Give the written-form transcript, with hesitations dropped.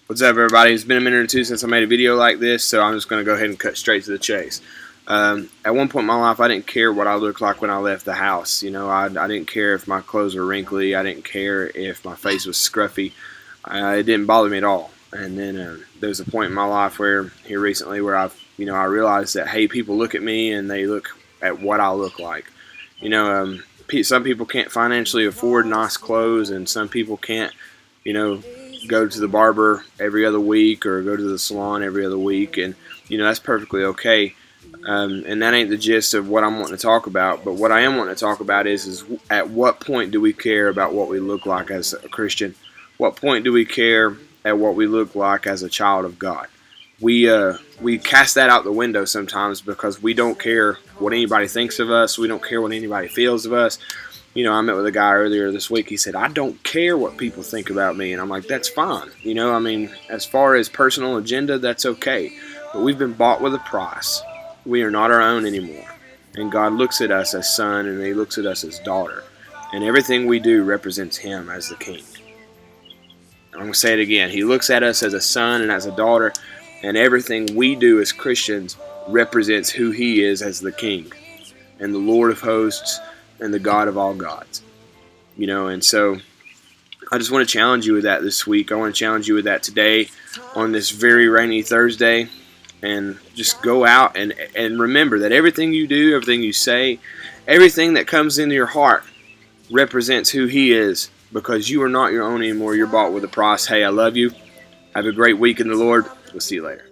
What's up, everybody? It's been a minute or two since I made a video like this, so I'm just going to go ahead and cut straight to the chase. At one point in my life, I didn't care what I looked like when I left the house. You know, I didn't care if my clothes were wrinkly. I didn't care if my face was scruffy. It didn't bother me at all. And then there was a point in my life where here recently where I realized that, hey, people look at me and they look at what I look like. You know, some people can't financially afford nice clothes, and some people can't, go to the barber every other week or go to the salon every other week, and that's perfectly okay. And that ain't the gist of what I'm wanting to talk about. But what I am wanting to talk about is at what point do we care about what we look like as a Christian? What point do we care at what we look like as a child of God? We cast that out the window sometimes because we don't care what anybody thinks of us. We don't care what anybody feels of us. I met with a guy earlier this week. He said, I don't care what people think about me. And I'm like, that's fine. As far as personal agenda, that's okay. But we've been bought with a price. We are not our own anymore. And God looks at us as son, and He looks at us as daughter. And everything we do represents Him as the King. I'm going to say it again. He looks at us as a son and as a daughter, and everything we do as Christians represents who He is as the King and the Lord of hosts and the God of all gods. And so I just want to challenge you with that this week. I want to challenge you with that today on this very rainy Thursday. And just go out and remember that everything you do, everything you say, everything that comes into your heart represents who He is, because you are not your own anymore. You're bought with a price. Hey, I love you. Have a great week in the Lord. We'll see you later.